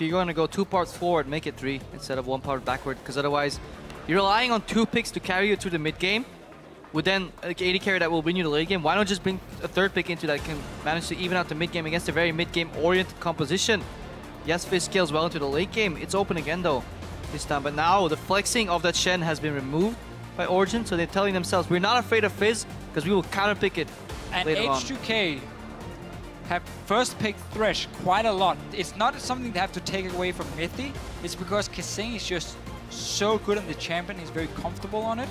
if you're going to go 2 parts forward, make it 3 instead of 1 part backward, because otherwise you're relying on 2 picks to carry you through the mid game. With then like 80 carry that will win you the late game. Why not just bring a 3rd pick into that can manage to even out the mid game against a very mid game oriented composition? Yes, Fizz scales well into the late game. It's open again though this time. But now the flexing of that Shen has been removed by Origen, so they're telling themselves we're not afraid of Fizz because we will counter pick it later on. And H2K have first picked Thresh quite a lot. It's not something they have to take away from Mythi. It's because Kasing is just so good on the champion. He's very comfortable on it.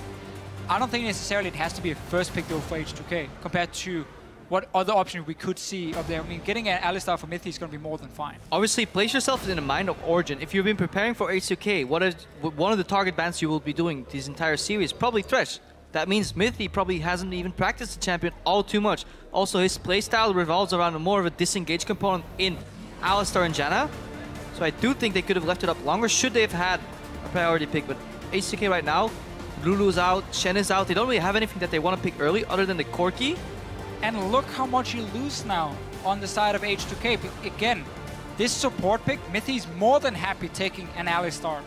I don't think necessarily it has to be a first pick though for H2K compared to what other options we could see up there. I mean, getting an Alistar for Mythi is going to be more than fine. Obviously, place yourself in the mind of Origen. If you've been preparing for H2K, what is one of the target bans you will be doing this entire series? Probably Thresh. That means Mythi probably hasn't even practiced the champion all too much. Also, his playstyle revolves around more of a disengaged component in Alistar and Janna. So I do think they could have left it up longer should they have had a priority pick. But H2K right now, Lulu's out, Shen is out. They don't really have anything that they want to pick early other than the Corki. And look how much you lose now on the side of H2K. But again, this support pick, Mythi's more than happy taking an Alistar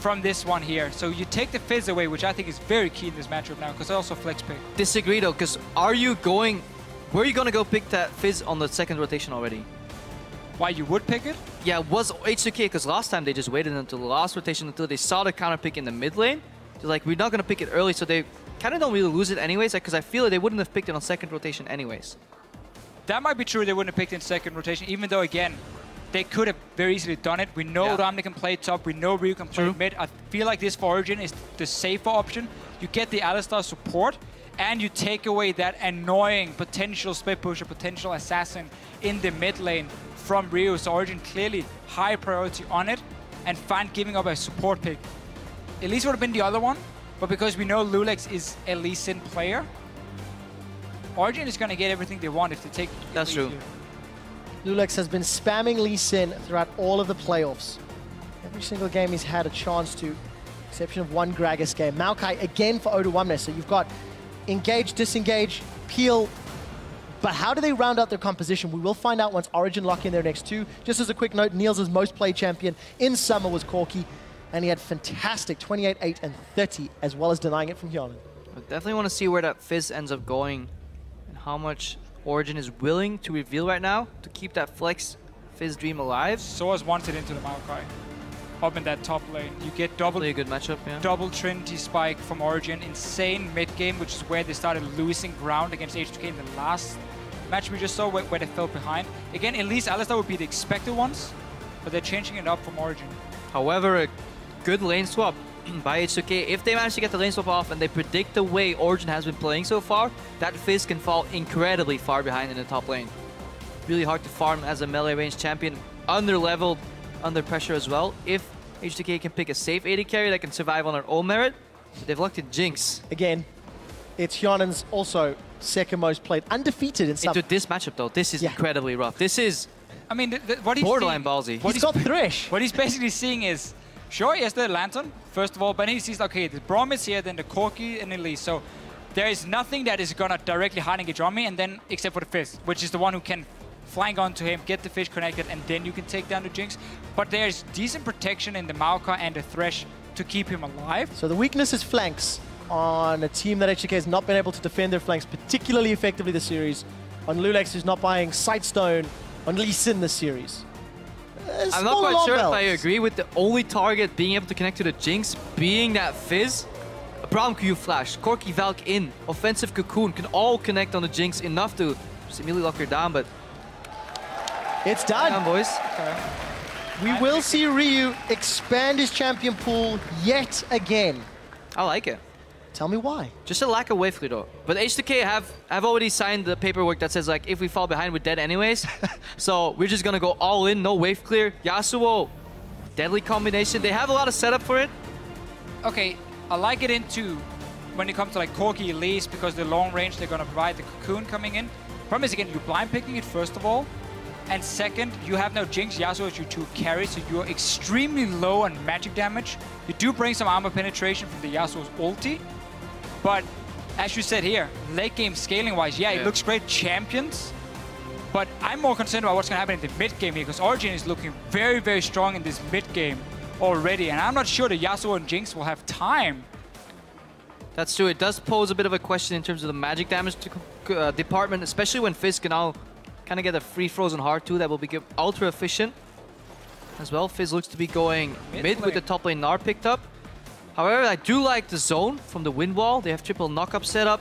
from this one here. So you take the Fizz away, which I think is very key in this matchup now, because also flex pick. Disagree though, because where are you going to go pick that Fizz on the 2nd rotation already? Why you would pick it? Yeah, it was H2K, because last time they just waited until the last rotation until they saw the counter pick in the mid lane. They're like, we're not going to pick it early, so they kind of don't really lose it anyways, because I feel like they wouldn't have picked it on 2nd rotation anyways. That might be true, they wouldn't have picked it in 2nd rotation, even though, again, they could have very easily done it. We know Ramne can play top, we know Ryu can play mid. I feel like this for Origen is the safer option. You get the Alistar support, and you take away that annoying potential split pusher, potential assassin in the mid lane from Ryu. So Origen clearly high priority on it, and fine giving up a support pick. At least would have been the other one, but because we know Lulex is a Lee Sin player, Origen is going to get everything they want if they take. That's true. Lulex has been spamming Lee Sin throughout all of the playoffs. Every single game he's had a chance to, exception of one Gragas game. Maokai again for O2 so you've got engage, disengage, peel. But how do they round out their composition? We will find out once Origen lock in their next 2. Just as a quick note, Niels' most played champion in summer was Corki, and he had fantastic 28, 8, and 30, as well as denying it from Hyonin. I definitely want to see where that Fizz ends up going and how much Origen is willing to reveal right now to keep that flex Fizz dream alive. Soa's wanted into the Maokai up in that top lane. You get double, a good matchup, yeah. Double Trinity Spike from Origen. Insane mid game, which is where they started losing ground against H2K in the last match we just saw where they fell behind. Again, at least Alistar would be the expected ones, but they're changing it up from Origen. However, a good lane swap by H2K. If they manage to get the lane swap off and they predict the way Origen has been playing so far, that Fizz can fall incredibly far behind in the top lane. Really hard to farm as a melee range champion, under-leveled, under pressure as well. If H2K can pick a safe AD carry that can survive on their own merit, they've locked in Jinx. Again, it's Hyonin's also 2nd most played, undefeated in some. Into this matchup though, this is incredibly rough. This is I mean, what he's borderline ballsy. He's got Thresh. What he's basically seeing is, sure, he has the Lantern, first of all, but he sees, okay, the Braum is here, then the Corki and Elise. So there is nothing that is going to directly hard engage on me, and then except for the Fizz, which is the one who can flank onto him, get the fish connected, and then you can take down the Jinx. But there's decent protection in the Maokai and the Thresh to keep him alive. So the weakness is flanks on a team that H2K has not been able to defend their flanks particularly effectively this series. On Lulex, who's not buying Sightstone on Lee Sin this series. I'm not quite sure if I agree with the only target being able to connect to the Jinx being that Fizz. A problem Q Flash, Corki, Valk in, offensive Cocoon can all connect on the Jinx enough to just immediately lock her down, but it's done. Down, boys. Okay. We will see Ryu expand his champion pool yet again. I like it. Tell me why. Just a lack of wave clear though. But H2K have already signed the paperwork that says like if we fall behind we're dead anyways. So we're just gonna go all in, no wave clear. Yasuo, deadly combination. They have a lot of setup for it. Okay, I like it into when it comes to like Corki Elise because the long range they're gonna provide the Cocoon coming in. Problem is again you're blind picking it first of all. And second, you have no Jinx, Yasuo is your 2 carry, so you're extremely low on magic damage. You do bring some armor penetration from the Yasuo's ulti. But as you said here, late game scaling wise, yeah, it looks great. Champions, But I'm more concerned about what's going to happen in the mid game here, because Origen is looking very, very strong in this mid game already, and I'm not sure that Yasuo and Jinx will have time. That's true. It does pose a bit of a question in terms of the magic damage department, especially when Fizz can now kind of get a free frozen heart too. That will be ultra efficient as well. Fizz looks to be going mid with the top lane Gnar picked up. However, I do like the zone from the wind wall. They have triple knock-up set up.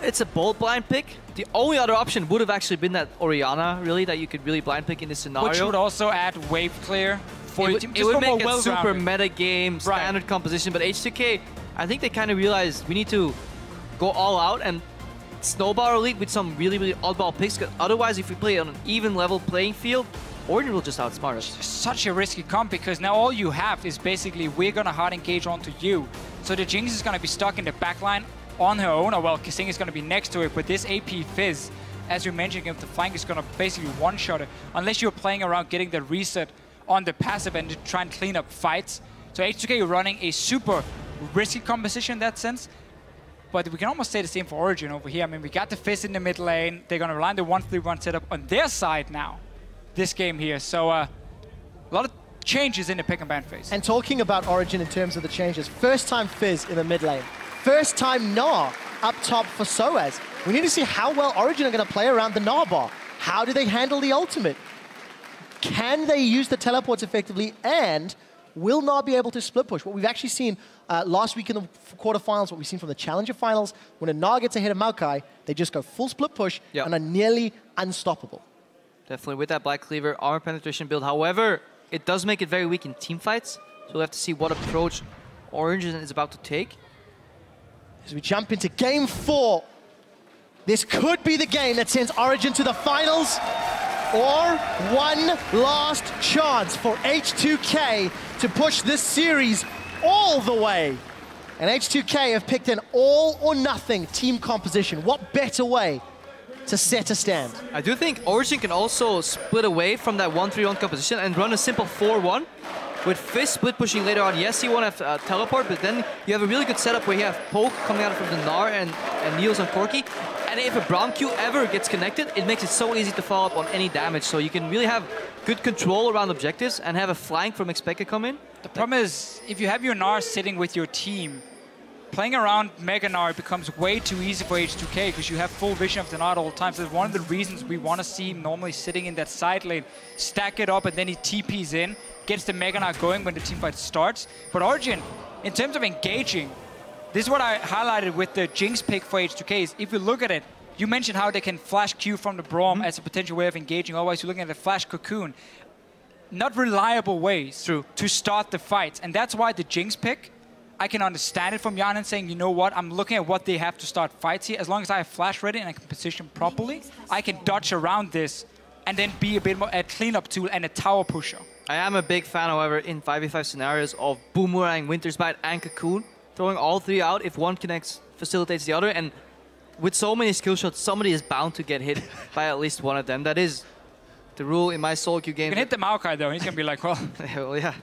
It's a bold blind pick. The only other option would have actually been that Oriana, really, that you could really blind pick in this scenario. Which would also add wave clear for your team. It would make a super meta game, standard composition, but H2K, I think they kind of realized we need to go all out and snowball our lead with some really, really oddball picks, because otherwise, if we play on an even level playing field, Origen will just outsmart us. It's such a risky comp, because now all you have is basically we're going to hard engage onto you. So the Jinx is going to be stuck in the backline on her own, or well, Kissing is going to be next to it, but this AP Fizz, as you mentioned, if the flank is going to basically one-shot it, unless you're playing around getting the reset on the passive and to try and clean up fights. So H2K running a super risky composition in that sense, but we can almost say the same for Origen over here. I mean, we got the Fizz in the mid lane, they're going to rely on the 1-3-1 setup on their side now, this game here. So a lot of changes in the pick and ban phase. And talking about Origen in terms of the changes, first time Fizz in the mid lane. First time Gnar up top for Soaz. We need to see how well Origen are going to play around the Gnar bar. How do they handle the ultimate? Can they use the teleports effectively? And will Gnar be able to split push? What we've actually seen last week in the quarterfinals, what we've seen from the Challenger finals, when a Gnar gets ahead of Maokai, they just go full split push and are nearly unstoppable. Definitely with that Black Cleaver armor penetration build. However, it does make it very weak in team fights. So we'll have to see what approach Origen is about to take. As we jump into game 4, this could be the game that sends Origen to the finals, or one last chance for H2K to push this series all the way. And H2K have picked an all-or-nothing team composition. What better way to set a stand? I do think Origen can also split away from that 1-3-1 composition and run a simple 4-1. With Fizz split pushing later on, yes, you won't have teleport, but then you have a really good setup where you have Poke coming out from the Gnar and Niels on Corki. And if a Braum Q ever gets connected, it makes it so easy to follow up on any damage. So you can really have good control around objectives and have a flank from Expected come in. The problem is, if you have your Gnar sitting with your team, playing around Mega Gnar becomes way too easy for H2K because you have full vision of the Gnar all the time. So one of the reasons we want to see him normally sitting in that side lane, stack it up, and then he TPs in, gets the Mega Gnar going when the teamfight starts. But Origen, in terms of engaging, this is what I highlighted with the Jinx pick for H2K, is if you look at it, you mentioned how they can flash Q from the Braum as a potential way of engaging, otherwise you're looking at a flash Cocoon. Not reliable ways to start the fights, and that's why the Jinx pick, I can understand it from Yanin saying, you know what, I'm looking at what they have to start fights here. As long as I have flash ready and I can position properly, I can dodge around this and then be a bit more a cleanup tool and a tower pusher. I am a big fan, however, in 5v5 scenarios of Boomerang, Winter's Bite, and Cocoon. Throwing all three out, if one connects, facilitates the other. And with so many skill shots, somebody is bound to get hit by at least one of them. That is the rule in my solo queue game. You can hit the Maokai though, he's going to be like, well... well, yeah.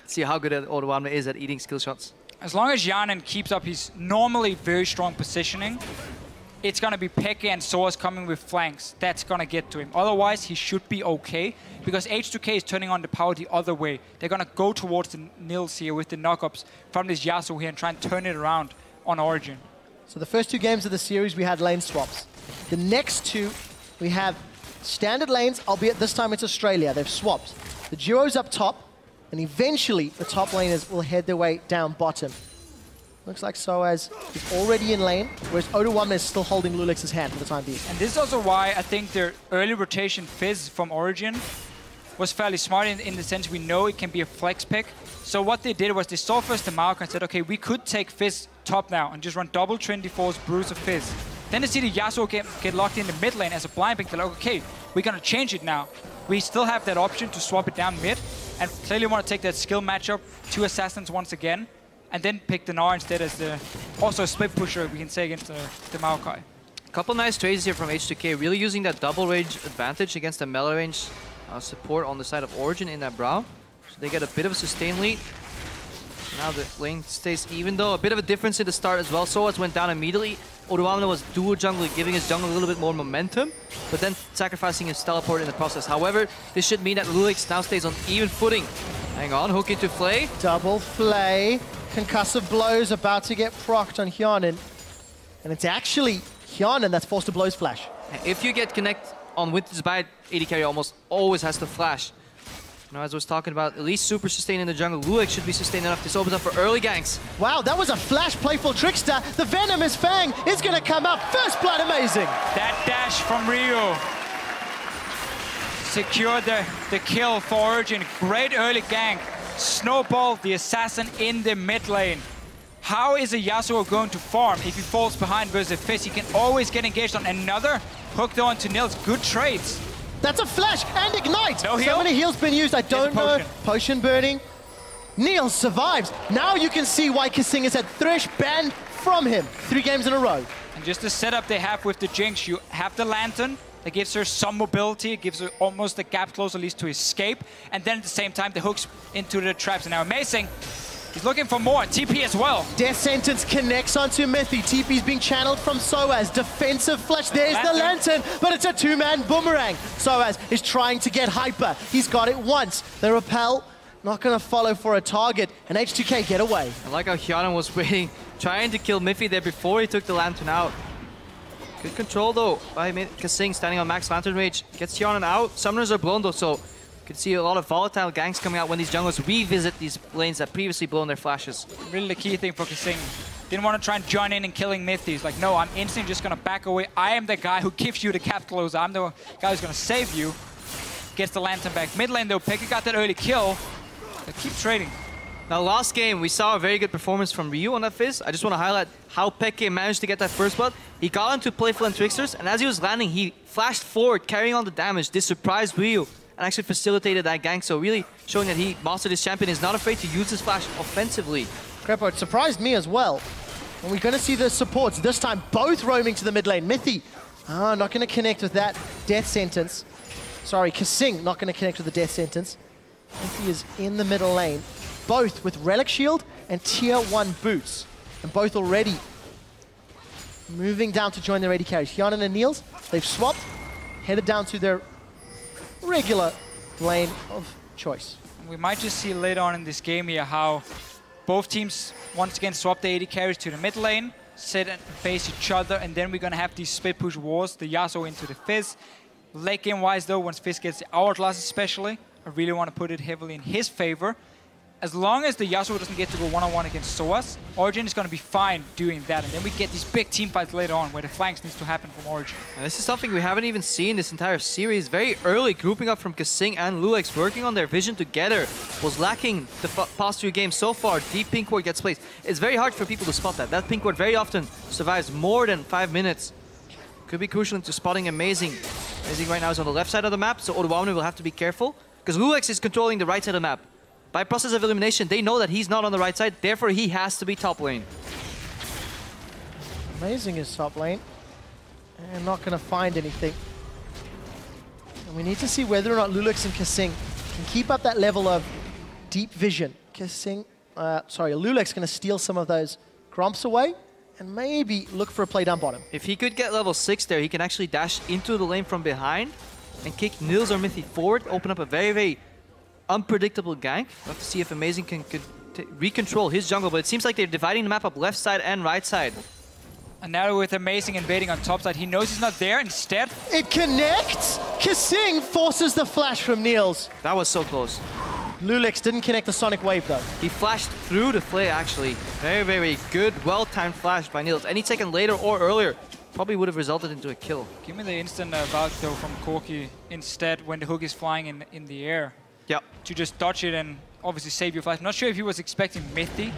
See how good Odoamne is at eating skill shots. As long as Yanin keeps up his normally very strong positioning, it's going to be Pekka and Soaz coming with flanks. That's going to get to him. Otherwise, he should be okay, because H2K is turning on the power the other way. They're going to go towards the Nils here with the knockups from this Yasuo here and try and turn it around on Origen. So the first two games of the series, we had lane swaps. The next two, we have standard lanes, albeit this time it's Australia. They've swapped. The duo's up top, and eventually the top laners will head their way down bottom. Looks like Soaz is already in lane, whereas Odoamne is still holding Lulex's hand for the time being. And this is also why I think their early rotation Fizz from Origen was fairly smart in the sense we know it can be a flex pick. So what they did was they saw first the Maokai and said, okay, we could take Fizz top now and just run double Trinity Force, Bruise of Fizz. Then they see the Yasuo get locked in the mid lane as a blind pick. They're like, okay, we're going to change it now. We still have that option to swap it down mid and clearly want to take that skill matchup, 2 assassins once again, and then pick the Gnar instead as the also a split pusher we can say against the Maokai. A couple nice trades here from H2K, really using that double range advantage against the melee range support on the side of Origen in that Braum. So they get a bit of a sustain lead. Now the lane stays even though, a bit of a difference in the start as well. Soaz went down immediately. Oduamne was dual jungling, giving his jungle a little bit more momentum, but then sacrificing his teleport in the process. However, this should mean that Lulix now stays on even footing. Hang on, hook into Flay. Double Flay. Concussive blows about to get procced on Hyanin. And it's actually Hyanin that's forced to Blow's Flash. If you get connect on Winter's Bite, AD carry almost always has to flash. You know, as I was talking about, at least super sustain in the jungle. Lulix should be sustained enough. This opens up for early ganks. Wow, that was a flash playful Trickster. The Venomous Fang is going to come out. First blood, amazing. That dash from Rio secured the kill for Origen. Great early gank. Snowball, the assassin in the mid lane. How is a Yasuo going to farm if he falls behind versus Fizz? He can always get engaged on another. Hooked on to Nils. Good trades. That's a flash and ignite. No heal? So many heals been used. I don't know. Potion burning. Neil survives. Now you can see why Kasing has had Thresh banned from him 3 games in a row. And just the setup they have with the Jinx, you have the Lantern. That gives her some mobility. It gives her almost a gap close, at least to escape. And then at the same time, the hooks into the traps. And now Amazing, he's looking for more. TP as well. Death Sentence connects onto Mythy. TP's being channeled from Soaz. Defensive flash. There's the Lantern, but it's a 2-man boomerang. Soaz is trying to get hyper. He's got it once. The repel, not going to follow for a target. And H2K get away. I like how Hyanin was waiting, trying to kill Miffy there before he took the Lantern out. Good control though by Kasing, standing on max Lantern Rage. Gets Hyanin out. Summoners are blown though, so you can see a lot of volatile ganks coming out when these junglers revisit these lanes that previously blown their flashes. Really the key thing for Kasing. Didn't want to try and join in and killing Mythy. He's like, no, I'm instantly just going to back away. I am the guy who gives you the cap close. I'm the guy who's going to save you. Gets the Lantern back. Mid lane though, Pekka got that early kill. They keep trading. Now last game, we saw a very good performance from Ryu on that Fizz. I just want to highlight how Pekka managed to get that first blood. He got into Playful and Tricksters, and as he was landing, he flashed forward, carrying on the damage. This surprised Ryu and actually facilitated that gank, so really showing that he mastered his champion, is not afraid to use his flash offensively. Crepo, it surprised me as well. And we're going to see the supports, this time both roaming to the mid lane. Mythy, not going to connect with that Death Sentence. Sorry, Kasing not going to connect with the Death Sentence. Mythy is in the middle lane, both with Relic Shield and Tier 1 boots. And both already moving down to join their AD carries. Hyanin and Niels, they've swapped, headed down to their regular lane of choice. We might just see later on in this game here how both teams once again swap the AD carries to the mid lane, sit and face each other, and then we're going to have these split push wars, the Yasuo into the Fizz. Late game wise though, once Fizz gets the Hourglass especially, I really want to put it heavily in his favor. As long as the Yasuo doesn't get to go one-on-one against Soaz, Origen is going to be fine doing that. And then we get these big team fights later on where the flanks needs to happen from Origen. And this is something we haven't even seen this entire series. Very early, grouping up from Kasing and Lulix, working on their vision together, was lacking the past 2 games so far. Deep pink ward gets placed. It's very hard for people to spot that. That pink ward very often survives more than 5 minutes. Could be crucial into spotting Amazing. Amazing right now is on the left side of the map, so Oduamne will have to be careful, because Lulix is controlling the right side of the map. By process of elimination, they know that he's not on the right side, therefore he has to be top lane. Amazing is top lane, and not going to find anything. And we need to see whether or not Lulix and Kasing can keep up that level of deep vision. Lulix going to steal some of those Gromps away, and maybe look for a play down bottom. If he could get level 6 there, he can actually dash into the lane from behind and kick Nils or Mythy forward, open up a very, very unpredictable gank. We'll have to see if Amazing can recontrol his jungle, but it seems like they're dividing the map up left side and right side. And now with Amazing invading on top side, he knows he's not there. Instead, it connects! Kasing forces the flash from Niels. That was so close. Lulix didn't connect the Sonic Wave though. He flashed through the Flay actually. Very, very good, well-timed flash by Niels. Any second later or earlier probably would have resulted into a kill. Give me the instant vouch though from Corki instead when the hook is flying in the air. Yep. To just dodge it and obviously save your flash. I'm not sure if he was expecting Mythy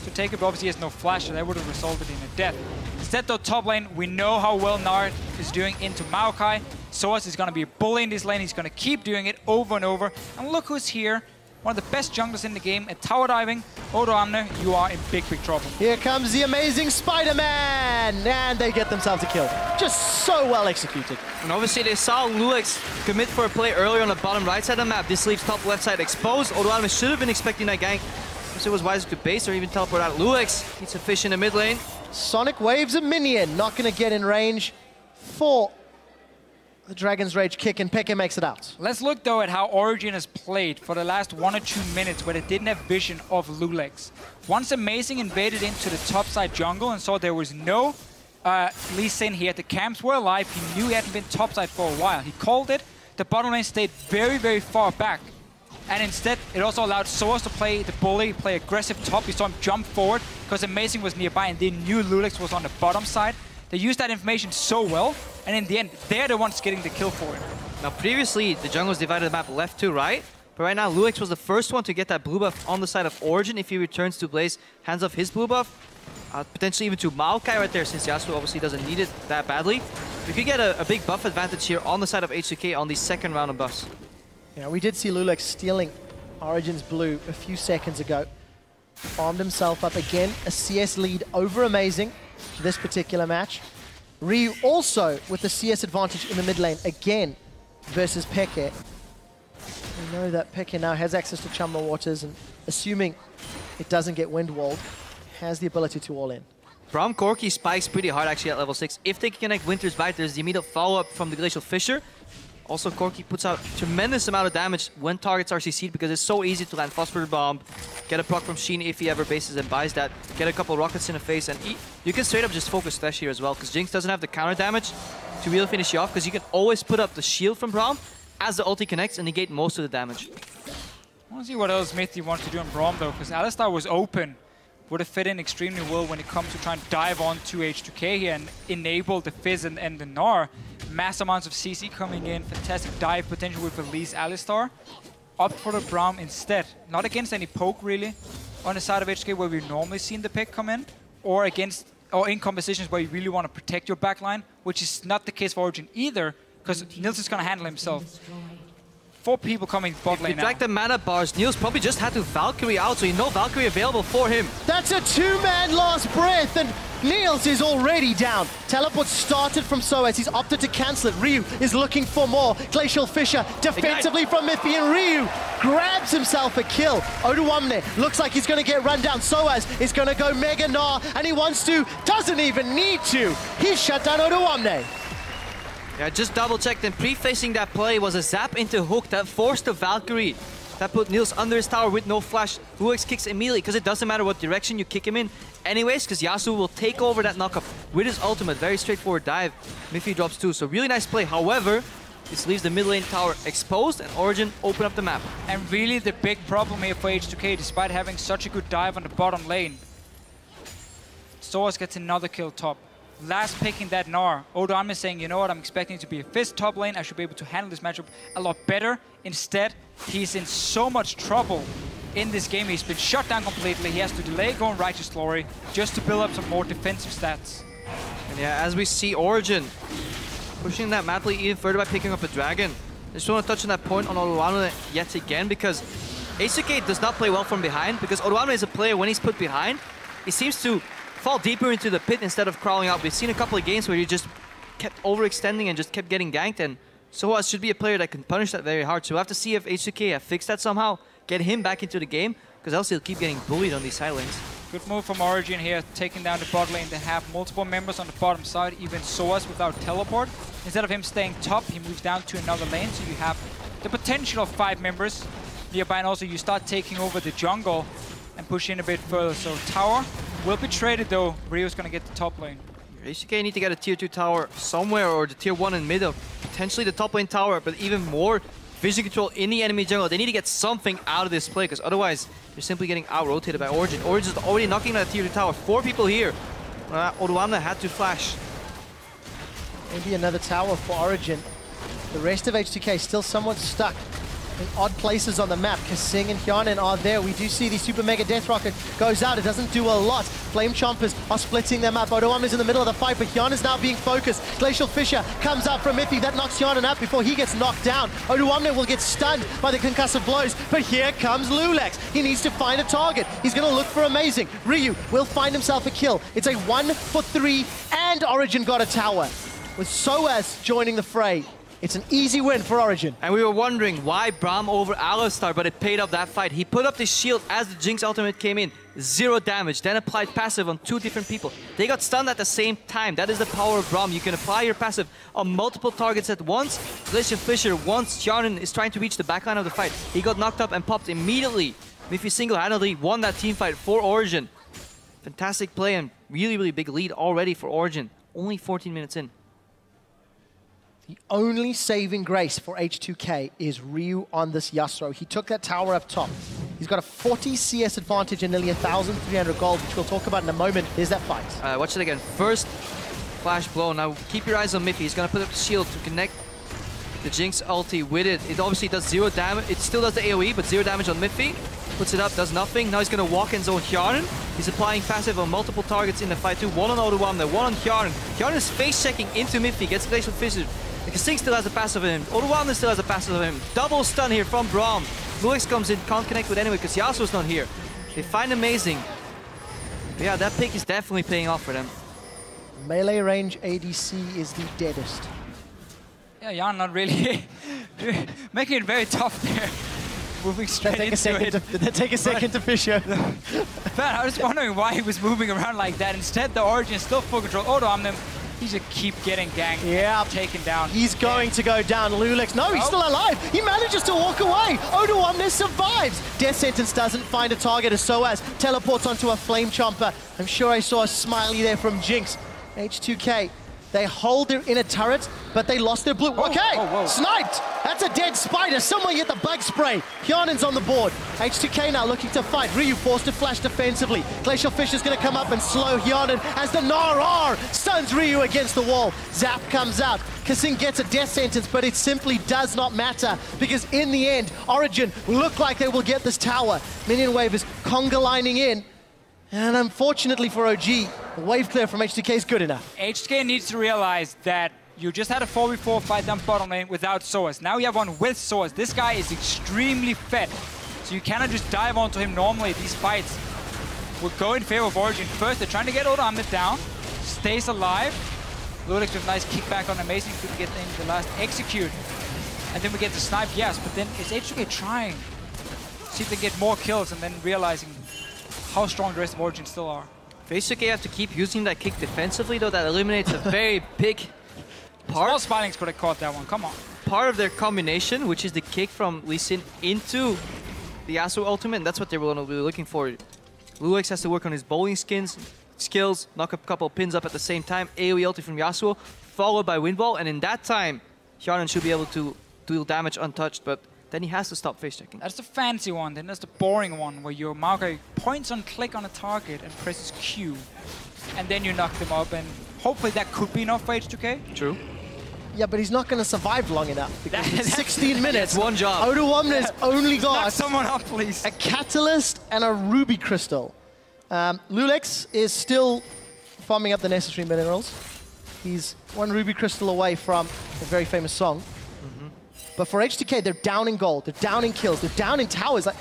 to take it, but obviously he has no flash, so that would have resulted in a death. Instead though, top lane, we know how well Nard is doing into Maokai. Soaz is going to be a bully in this lane. He's going to keep doing it over and over. And look who's here. One of the best junglers in the game at tower diving. Oduamne, you are in big, big trouble. Here comes the amazing Spider-Man! And they get themselves a kill. Just so well executed. And obviously they saw Lulix commit for a play earlier on the bottom right side of the map. This leaves top left side exposed. Oduamne should have been expecting that gank. It was wiser to base or even teleport out. Lulix needs a fish in the mid lane. Sonic waves a minion, not going to get in range for the Dragon's Rage kick, and Peke makes it out. Let's look, though, at how Origen has played for the last 1 or 2 minutes where they didn't have vision of Lulex. Once Amazing invaded into the topside jungle and saw there was no Lee Sin here, the camps were alive, he knew he hadn't been topside for a while. He called it, the bottom lane stayed very, very far back. And instead, it also allowed Soas to play the bully, play aggressive top. You saw him jump forward because Amazing was nearby and they knew Lulex was on the bottom side. They used that information so well, and in the end, they're the ones getting the kill for it. Now, previously, the jungle was divided the map left to right, but right now, Lulex was the first one to get that blue buff on the side of Origen. If he returns to Blaze, hands off his blue buff, potentially even to Maokai right there, since Yasuo obviously doesn't need it that badly. We could get a big buff advantage here on the side of H2K on the second round of buffs. Yeah, we did see Lulex stealing Origen's blue a few seconds ago. Farmed himself up again, a CS lead over Amazing this particular match. Ryu also with the CS advantage in the mid lane again versus Peke. We know that Peke now has access to Chumma Waters, and assuming it doesn't get wind walled, has the ability to all in. Braum Corki spikes pretty hard actually at level 6. If they can connect Winter's Bite, there's the immediate follow-up from the Glacial Fissure. Also, Corki puts out tremendous amount of damage when targets are CC'd because it's so easy to land Phosphor Bomb, get a proc from Sheen if he ever bases and buys that, get a couple rockets in the face, and you can straight up just focus Thresh here as well because Jinx doesn't have the counter damage to really finish you off because you can always put up the shield from Braum as the ulti connects and negate most of the damage. I want to see what else Mithy wants to do on Braum though, because Alistar was open. Would have fit in extremely well when it comes to trying to dive onto H2K here and enable the Fizz and the Gnar. Mass amounts of CC coming in, fantastic dive potential with Elise Alistar. Up for the Braum instead. Not against any poke really on the side of H2K where we've normally seen the pick come in, or in compositions where you really want to protect your backline, which is not the case for Origen either, because Nils is going to handle himself. 4 people coming bot lane now. Drag the mana bars. Niels probably just had to Valkyrie out, so you know Valkyrie available for him. That's a 2-man last breath, and Niels is already down. Teleport started from Soas. He's opted to cancel it. Ryu is looking for more. Glacial Fissure defensively from Miffy, and Ryu grabs himself a kill. Oduwamne looks like he's going to get run down. Soas is going to go Mega Gnar, and he wants to, doesn't even need to. He's shut down Oduwamne. Yeah, just double-checked, and pre-facing that play was a zap into hook that forced the Valkyrie. That put Niels under his tower with no flash. Lulex kicks immediately, because it doesn't matter what direction you kick him in anyways, because Yasuo will take over that knockup with his ultimate. Very straightforward dive. Miffy drops 2, so really nice play. However, this leaves the mid lane tower exposed, and Origen open up the map. And really the big problem here for H2K, despite having such a good dive on the bottom lane, Soas gets another kill top. Last picking that Gnar. Oduwamne is saying, you know what, I'm expecting it to be a Fizz top lane. I should be able to handle this matchup a lot better. Instead, he's in so much trouble in this game. He's been shut down completely. He has to delay going Righteous Glory just to build up some more defensive stats. And yeah, as we see Origen pushing that map lead even further by picking up a dragon. I just want to touch on that point on Oduwamne yet again, because H2K does not play well from behind, because Oduwamne is a player, when he's put behind, he seems to fall deeper into the pit instead of crawling out. We've seen a couple of games where he just kept overextending and just kept getting ganked, and Soas should be a player that can punish that very hard. So we'll have to see if H2K have fixed that somehow, get him back into the game, because else he'll keep getting bullied on these side lanes. Good move from Origen here, taking down the bot lane. They have multiple members on the bottom side, even Soas without teleport. Instead of him staying top, he moves down to another lane, so you have the potential of 5 members nearby, and also you start taking over the jungle and push in a bit further. So tower will be traded though. Ryu's gonna get the top lane. H2K need to get a tier 2 tower somewhere, or the tier 1 in mid, or potentially the top lane tower, but even more vision control in the enemy jungle. They need to get something out of this play, because otherwise they're simply getting out-rotated by Origen. Origen's already knocking that tier 2 tower. 4 people here. Oduwamne had to flash. Maybe another tower for Origen. The rest of H2K still somewhat stuck in odd places on the map. Kasing and Hyanin are there. We do see the Super Mega Death Rocket goes out. It doesn't do a lot. Flame Chompers are splitting them up. Oduwamne is in the middle of the fight, but Hyanin's now being focused. Glacial Fissure comes out from Miffy. That knocks Hyanin out before he gets knocked down. Oduwamne will get stunned by the concussive blows, but here comes Lulex. He needs to find a target. He's going to look for Amazing. Ryu will find himself a kill. It's a 1 for 3, and Origen got a tower, with Soas joining the fray. It's an easy win for Origen. And we were wondering why Braum over Alistar, but it paid off that fight. He put up the shield as the Jinx ultimate came in. 0 damage, then applied passive on 2 different people. They got stunned at the same time. That is the power of Braum. You can apply your passive on multiple targets at once. Glacial Fissure, once Hjarnan is trying to reach the backline of the fight, he got knocked up and popped immediately. Miffy single-handedly won that team fight for Origen. Fantastic play and really, really big lead already for Origen. Only 14 minutes in. The only saving grace for H2K is Ryu on this Yasuo. He took that tower up top. He's got a 40 CS advantage and nearly 1,300 gold, which we'll talk about in a moment. Here's that fight. Watch it again. First flash blow. Now keep your eyes on Miffy. He's going to put up the shield to connect the Jinx ulti with it. It obviously does 0 damage. It still does the AoE, but 0 damage on Miffy. Puts it up, does nothing. Now he's going to walk in zone Hjarnan. He's applying passive on multiple targets in the fight too. 1 on Oduwamne, 1 on Hjarnan. Hjarnan is face checking into Miffy, gets Glacial Fissure. The Kasing still has a passive of him. Oduwamne still has a passive of him. Double stun here from Braum. Luix comes in, can't connect with anyone because Yasuo's not here. They find amazing. But yeah, that pick is definitely paying off for them. Melee range ADC is the deadest. Yeah, Jan not really making it very tough there. Moving straight into it. Did that take a second to Fisher? Man, I was wondering why he was moving around like that. Instead, the Origen is still full control. Oduwamne, he just keep getting ganked. Yeah, taken down. He's going to go down. Lulex, no, he's still alive. He manages to walk away. Oduwamne survives. Death Sentence doesn't find a target as Soaz teleports onto a Flame Chomper. I'm sure I saw a smiley there from Jinx. H2K, they hold their inner turret, but they lost their blue. Okay, sniped. That's a dead spider. Someone get the bug spray. Hjarnan's on the board. H2K now looking to fight. Ryu forced to flash defensively. Glacial Fissure's going to come up and slow Hjarnan as the Nar stuns Ryu against the wall. Zap comes out. Kasing gets a death sentence, but it simply does not matter because in the end, Origen look like they will get this tower. Minion Wave is conga lining in. And unfortunately for OG, the wave clear from H2K is good enough. H2K needs to realize that you just had a 4v4 fight down bottom lane without Soaz. Now you have one with Soaz. This guy is extremely fed, so you cannot just dive onto him normally. These fights will go in favor of Origen. First, they're trying to get Oduwamne down, stays alive. Ludix with nice kickback on Amazing, couldn't get in the last execute. And then we get the snipe, yes, but then it's H2K trying. See if they get more kills and then realizing how strong the rest of Origen still are. H2K have to keep using that kick defensively, though that eliminates a very big part. Small Spilings could have caught that one, come on. Part of their combination, which is the kick from Lee Sin into the Yasuo ultimate, and that's what they were going to be looking for. Luix has to work on his bowling skills, knock a couple pins up at the same time, AoE ulti from Yasuo, followed by Windwall, and in that time, Hjarnan should be able to deal damage untouched, but then he has to stop face checking. That's the fancy one, then there's the boring one, where your Maokai points on click on a target and presses Q, and then you knock them up, and hopefully that could be enough for H2K. True. Yeah, but he's not going to survive long enough because it's 16 minutes. One job. Oduwamne's only got knock someone up, please. A Catalyst and a Ruby Crystal. Lulex is still farming up the necessary minerals. He's 1 Ruby Crystal away from a very famous song. But for H2K, they're down in gold, they're down in kills, they're down in towers. Like,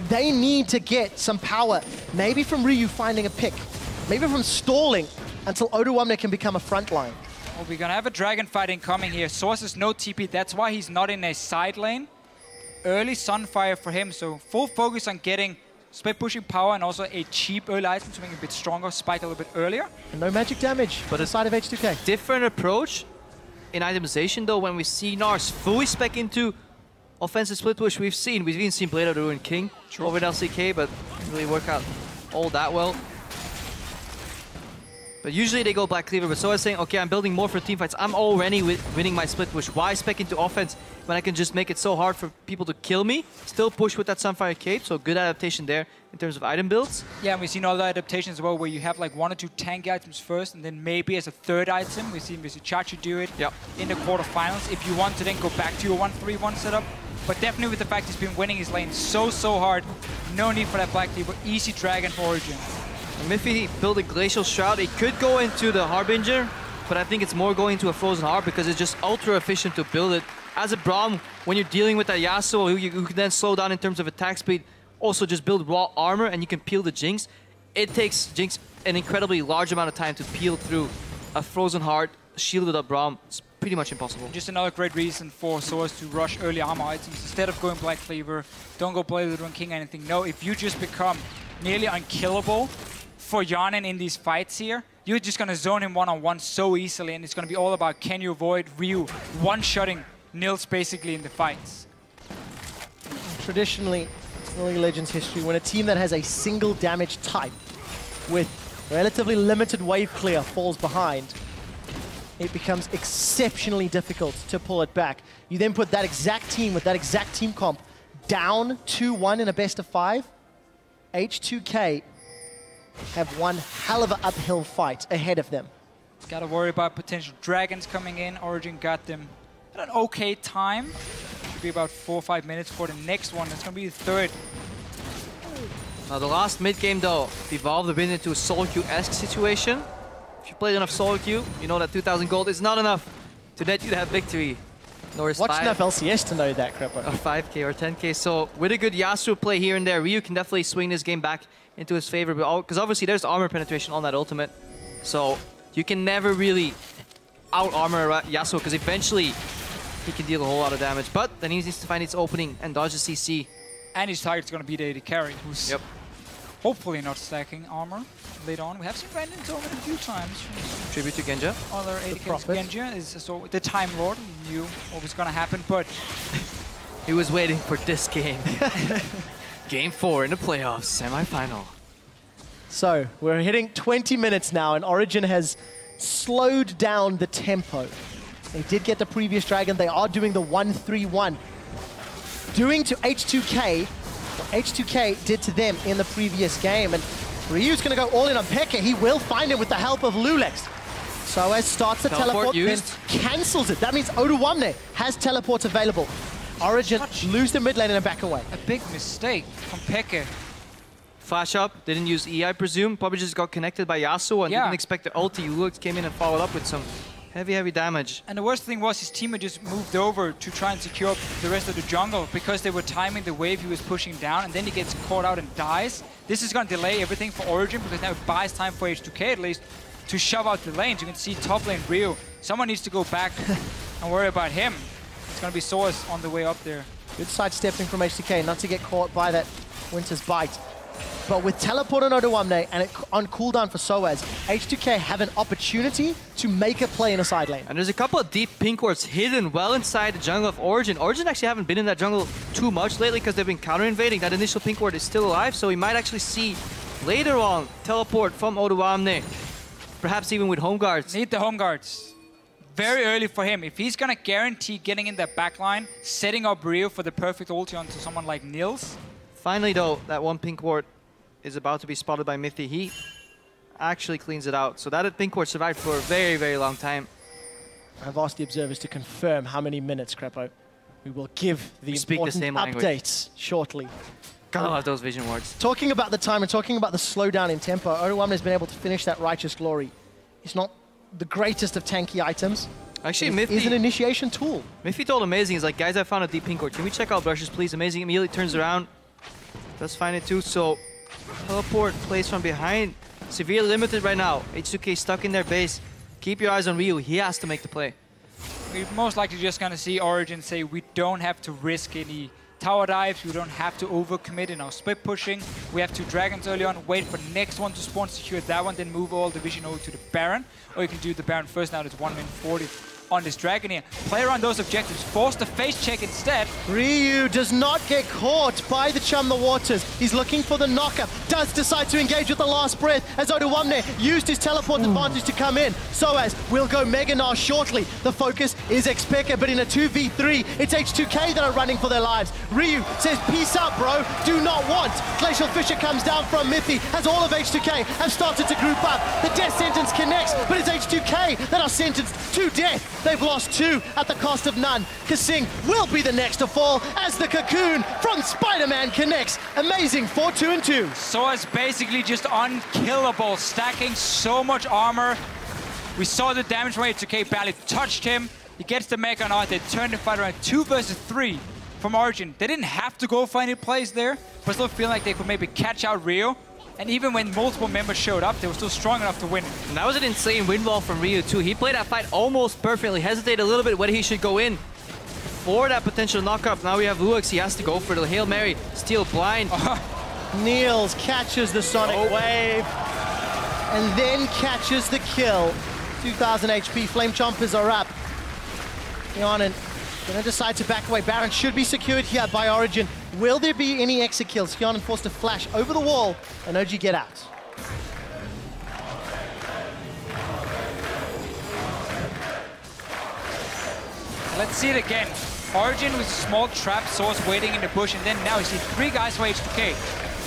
they need to get some power. Maybe from Ryu finding a pick. Maybe from stalling until Oduwamne can become a front line. Well, we're going to have a dragon fight incoming here. Source is no TP, that's why he's not in a side lane. Early Sunfire for him, so full focus on getting split pushing power and also a cheap early item to make him a bit stronger, spike a little bit earlier. And no magic damage, but aside of H2K. Different approach in itemization though, when we see Nars fully spec into offensive split push, we've even seen Blade of the Ruined King over in LCK, but didn't really work out all that well. But usually they go Black Cleaver, but so I was saying, okay, I'm building more for teamfights. I'm already winning my split push. Why spec into offense when I can just make it so hard for people to kill me? Still push with that Sunfire Cape, so good adaptation there in terms of item builds. Yeah, and we've seen other adaptations as well, where you have like 1 or 2 tank items first, and then maybe as a third item, we've seen Chachi do it in the quarterfinals. If you want to then go back to your 1-3-1 setup. But definitely with the fact he's been winning his lane so hard, no need for that Black Cleaver. Easy dragon for Origen. If he built a Glacial Shroud, it could go into the Harbinger, but I think it's more going into a Frozen Heart because it's just ultra efficient to build it. As a Braum, when you're dealing with that Yasuo, who can then slow down in terms of attack speed, also just build raw armor and you can peel the Jinx. It takes Jinx an incredibly large amount of time to peel through a Frozen Heart shielded up Braum, it's pretty much impossible. Just another great reason for Soaz to rush early armor items. Instead of going Black Cleaver, don't go Blade of the Rune King or anything. No, if you just become nearly unkillable for Yanin in these fights here, you're just going to zone him one-on-one so easily, and it's going to be all about can you avoid Ryu one-shotting Nils basically in the fights. Traditionally, in League of Legends history, when a team that has a single damage type with relatively limited wave clear falls behind, it becomes exceptionally difficult to pull it back. You then put that exact team with that exact team comp down 2-1 in a best of 5. H2K have one hell of an uphill fight ahead of them. Got to worry about potential dragons coming in. Origen got them at an okay time. Should be about 4 or 5 minutes for the next one. That's going to be the third. Now the last mid-game though evolved a bit into a solo queue-esque situation. If you played enough solo queue, you know that 2,000 gold is not enough to net you that victory. Nor is Watch enough LCS to know that, Crepo. Or 5k or 10k. So with a good Yasuo play here and there, Ryu can definitely swing this game back into his favor. Because obviously there's armor penetration on that ultimate. So you can never really out-armor Yasuo because eventually he can deal a whole lot of damage. But then he needs to find its opening and dodge the CC. And his target's going to be the AD carry, who's hopefully not stacking armor later on. We have seen Brandon Zoman a few times. Tribute to Genja. Other AD carries. Genja is so the Time Lord. He knew what was going to happen, but he was waiting for this game. Game 4 in the playoffs, semi-final. So we're hitting 20 minutes now, and Origen has slowed down the tempo. They did get the previous dragon. They are doing the 1-3-1. Doing to H2K what H2K did to them in the previous game. And Ryu's going to go all in on Pekka. He will find it with the help of Lulex. Soaz starts the teleport, then cancels it. That means Oduwamne has teleports available. Origen lose the mid lane and back away. A big mistake from Pekka. Flash up, didn't use E, I presume. Probably just got connected by Yasuo and didn't expect the ulti. Lulex came in and followed up with some heavy damage. And the worst thing was his teammate just moved over to try and secure the rest of the jungle because they were timing the wave he was pushing down, and then he gets caught out and dies. This is going to delay everything for Origen because now it buys time for H2K at least to shove out the lanes. You can see top lane Ryu. Someone needs to go back and worry about him. It's going to be Soaz on the way up there. Good sidestepping from H2K, not to get caught by that Winter's Bite. But with teleport on Oduwamne and it on cooldown for Soaz, H2K have an opportunity to make a play in a side lane. And there's a couple of deep pink wards hidden well inside the jungle of Origen. Origen actually haven't been in that jungle too much lately because they've been counter-invading. That initial pink ward is still alive, so we might actually see later on teleport from Oduwamne. Perhaps even with home guards. Need the home guards. Very early for him. If he's going to guarantee getting in that backline, setting up Ryu for the perfect ulti onto someone like Nils. Finally though, that one pink ward is about to be spotted by Mithy. He actually cleans it out. So that pink ward survived for a very long time. I've asked the observers to confirm how many minutes, Crepo. We will give the important updates shortly. Gotta love those vision wards. Talking about the time and talking about the slowdown in tempo, Oduwamne has been able to finish that Righteous Glory. It's not the greatest of tanky items. Actually, Mithy is an initiation tool. Mithy told Amazing, he's like, guys, I found a deep pink ward. Can we check out brushes, please? Amazing immediately turns around. Does find it too, so teleport plays from behind. Severely limited right now. H2K stuck in their base. Keep your eyes on Ryu. He has to make the play. We're most likely just going to see Origen say we don't have to risk any tower dives. We don't have to overcommit in our split pushing. We have 2 dragons early on. Wait for the next one to spawn, secure that one, then move all the vision over to the Baron. Or you can do the Baron first. Now it's 1 minute 40 on this dragon here. Play around those objectives. Force the face check instead. Ryu does not get caught by the Chum the Waters. He's looking for the knockup. Does decide to engage with the last breath as Oduwamne used his teleport advantage to come in. Soaz will go Mega Gnar shortly. The focus is Xpeka, but in a 2v3, it's H2K that are running for their lives. Ryu says, peace out, bro. Do not want. Glacial Fissure comes down from Mithy as all of H2K have started to group up. The death sentence connects, but it's H2K that are sentenced to death. They've lost 2 at the cost of none. Kasing will be the next to fall as the cocoon from Spider-Man connects. Amazing 4-2-2. Soaz basically just unkillable, stacking so much armor. We saw the damage from H2K barely touched him. He gets the Mega Gnar. They turn the fight around 2 versus 3 from Origen. They didn't have to go for any plays there, but still feel like they could maybe catch out Ryu. And even when multiple members showed up, they were still strong enough to win it. And that was an insane win wall from Ryu too. He played that fight almost perfectly, hesitated a little bit whether he should go in for that potential knockup. Now we have Luex, he has to go for the Hail Mary, steal blind. Niels catches the Sonic Wave and then catches the kill. 2000 HP, Flame Chompers are up. Hyonin gonna decide to back away. Baron should be secured here by Origen. Will there be any exit kills? Hyonin forced to flash over the wall and OG get out. Let's see it again. Origen with a small trap source waiting in the bush, and then now you see 3 guys for H2K.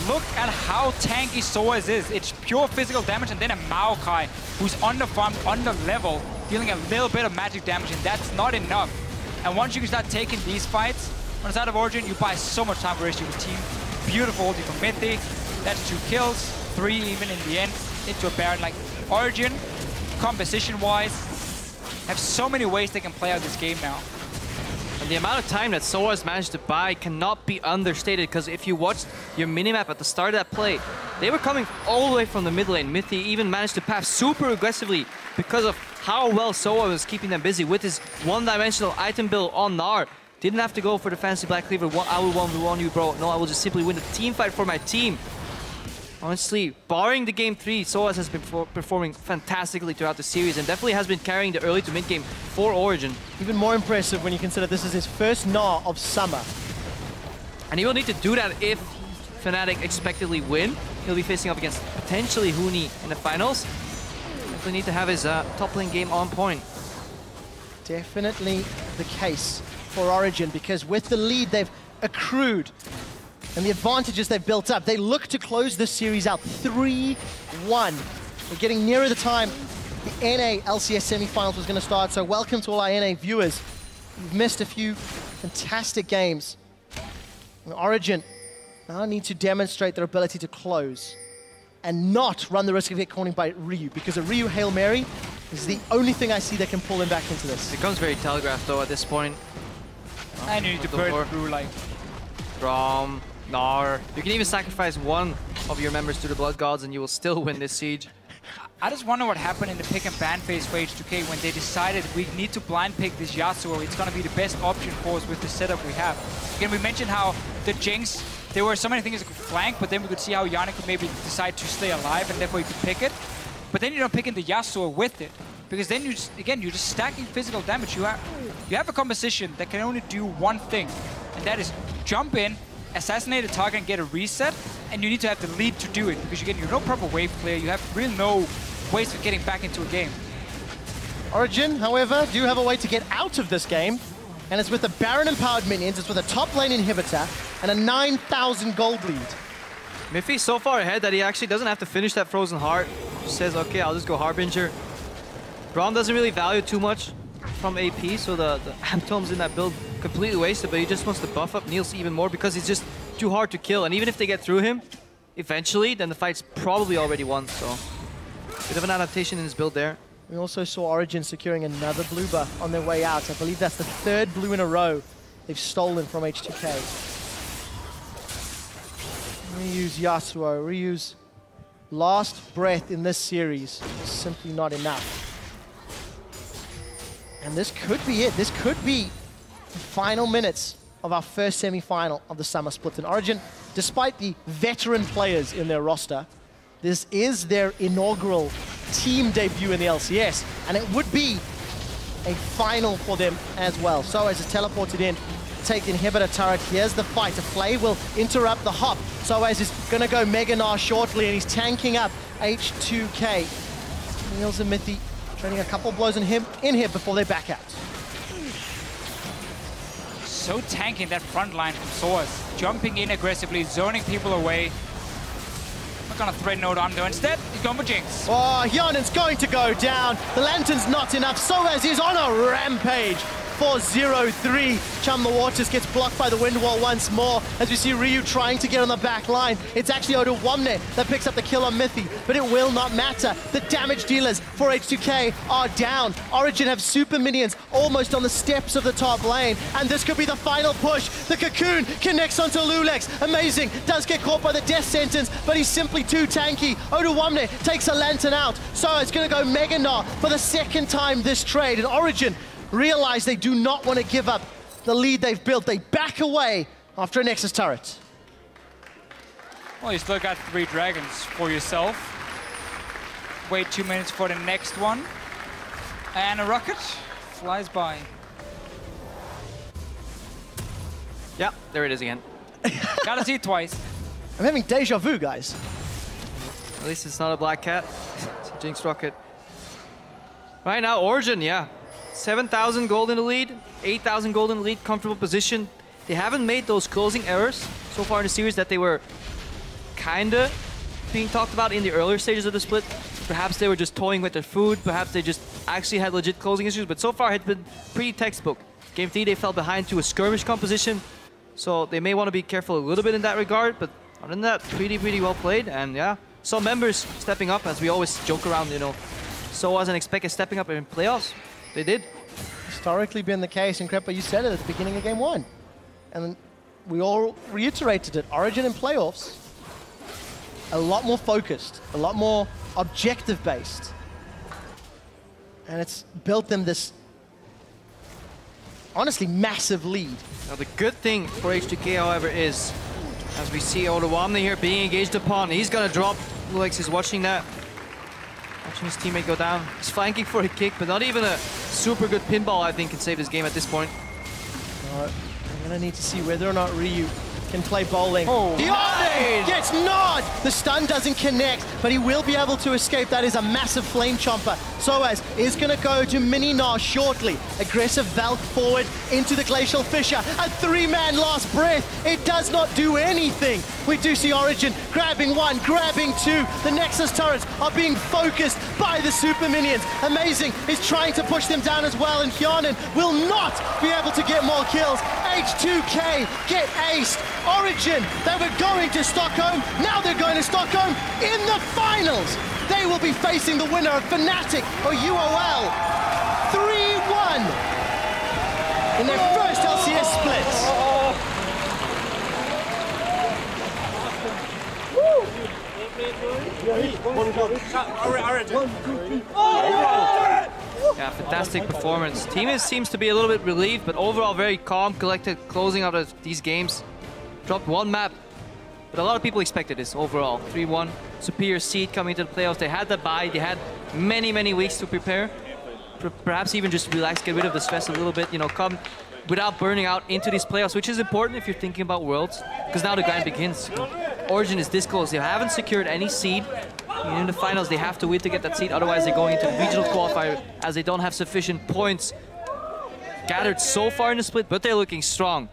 Look at how tanky Soaz is. It's pure physical damage, and then a Maokai who's under-farmed, under-level, dealing a little bit of magic damage, and that's not enough. And once you can start taking these fights on the side of Origen, you buy so much time for rest of your team. Beautiful ulti from Mithy. That's 2 kills, 3 even in the end, into a Baron. Like, Origen, composition-wise, have so many ways they can play out this game now. And the amount of time that Soaz managed to buy cannot be understated, because if you watched your minimap at the start of that play, they were coming all the way from the mid lane. Mithy even managed to pass super aggressively because of how well Soaz was keeping them busy with his one-dimensional item build on Gnar. Didn't have to go for the fancy Black Cleaver. I will 1v1 you, bro. No, I will just simply win the team fight for my team. Honestly, barring the game 3, Soaz has been performing fantastically throughout the series and definitely has been carrying the early to mid game for Origen. Even more impressive when you consider this is his first Gnar of summer. And he will need to do that if Fnatic expectedly win. He'll be facing up against potentially Huni in the finals. Definitely need to have his top lane game on point. Definitely the case for Origen, because with the lead they've accrued and the advantages they've built up, they look to close this series out 3-1. We're getting nearer the time the NA LCS semifinals was going to start, so welcome to all our NA viewers. We've missed a few fantastic games. And Origen now need to demonstrate their ability to close and not run the risk of getting cornered by Ryu, because a Ryu Hail Mary is the only thing I see that can pull them back into this. It becomes very telegraphed though at this point. And you need to burn through like... From Gnar. You can even sacrifice one of your members to the Blood Gods and you will still win this siege. I just wonder what happened in the pick and ban phase for H2K when they decided we need to blind pick this Yasuo. It's going to be the best option for us with the setup we have. Again, we mentioned how the Jinx, there were so many things that could flank, but then we could see how Yannick could maybe decide to stay alive and therefore you could pick it. But then you don't pick in the Yasuo with it, because then you just, again, you're just stacking physical damage. You have a composition that can only do one thing, and that is jump in, assassinate a target and get a reset, and you need to have the lead to do it, because again, you're no proper wave player. You have really no ways of getting back into a game. Origen, however, do have a way to get out of this game, and it's with the Baron empowered minions, it's with a top lane inhibitor, and a 9,000 gold lead. Miffy's so far ahead that he actually doesn't have to finish that Frozen Heart. Just says, okay, I'll just go Harbinger. Braum doesn't really value too much from AP, so the Amptoms in that build completely wasted, but he just wants to buff up Niels even more because he's just too hard to kill. And even if they get through him, eventually, then the fight's probably already won, so... Bit of an adaptation in his build there. We also saw Origen securing another blue buff on their way out. I believe that's the 3rd blue in a row they've stolen from H2K. Reuse Yasuo, reuse last breath in this series. Simply not enough. And this could be it. This could be the final minutes of our first semi-final of the summer split. And Origen, despite the veteran players in their roster, this is their inaugural team debut in the LCS, and it would be a final for them as well. Soaz is teleported in to take the inhibitor turret. Here's the fight. A Flay will interrupt the hop. Soaz is going to go Mega Gnar shortly, and he's tanking up H2K. Niels and Mithy trading a couple blows on him in here before they back out. So tanking that front line from Soaz. Jumping in aggressively, zoning people away. Not gonna threaten Odomdo. Instead, he's going for Jinx. Oh, Hyonin's going to go down. The Lantern's not enough. Soaz is on a rampage. 4-0-3. Chum the Waters gets blocked by the wind wall once more as we see Ryu trying to get on the back line. It's actually Oduwamne that picks up the kill on Mithy, but it will not matter. The damage dealers for H2K are down. Origen have super minions almost on the steps of the top lane, and this could be the final push. The Cocoon connects onto Lulex. Amazing, does get caught by the death sentence, but he's simply too tanky. Oduwamne takes a lantern out, so it's going to go Mega Gnar for the second time this trade, and Origen realize they do not want to give up the lead they've built. They back away after a Nexus turret. Well, you still got 3 dragons for yourself. Wait 2 minutes for the next one. And a rocket flies by. Yeah, there it is again. Gotta see it twice. I'm having deja vu, guys. At least it's not a black cat. It's a Jinx rocket. Right now, Origen, yeah. 7,000 gold in the lead, 8,000 gold in the lead, comfortable position. They haven't made those closing errors so far in the series that they were kinda being talked about in the earlier stages of the split. Perhaps they were just toying with their food, perhaps they just actually had legit closing issues, but so far it's been pretty textbook. Game 3 they fell behind to a skirmish composition, so they may want to be careful a little bit in that regard, but other than that, pretty well played, and yeah, some members stepping up, as we always joke around, you know. So wasn't expected stepping up in playoffs. They did. Historically been the case, and Crepa, you said it at the beginning of game 1. And we all reiterated it. Origen in playoffs, a lot more focused, a lot more objective-based. And it's built them this, honestly, massive lead. Now the good thing for H2K, however, is, as we see Oduwamne here being engaged upon, he's gonna drop. Lulex is watching that. Watching his teammate go down. He's flanking for a kick, but not even a super good pinball, I think, can save this game at this point. I'm gonna need to see whether or not Ryu can play bowling. Oh, Dione gets gnawed! The stun doesn't connect, but he will be able to escape. That is a massive flame chomper. Soaz is gonna go to Mini Gnar shortly. Aggressive Valk forward into the Glacial Fissure. A 3-man last breath. It does not do anything. We do see Origen grabbing 1, grabbing 2. The Nexus turrets are being focused by the super minions. Amazing is trying to push them down as well, and Hjarnan will not be able to get more kills. H2K get aced. Origen, they were going to Stockholm, now they're going to Stockholm in the finals. They will be facing the winner of Fnatic or UOL 3-1 in their first LCS splits. Yeah, fantastic performance. Team seems to be a little bit relieved, but overall very calm, collected, closing out of these games. Dropped 1 map, but a lot of people expected this overall. 3-1, superior seed coming into the playoffs. They had that bye, they had many weeks to prepare. Perhaps even just relax, get rid of the stress a little bit, you know, come without burning out into these playoffs, which is important if you're thinking about Worlds, because now the grind begins. Origen is this close. They haven't secured any seed. In the finals, they have to win to get that seed, otherwise they're going into the regional qualifier as they don't have sufficient points gathered so far in the split, but they're looking strong.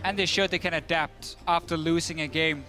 And they showed they can adapt after losing a game.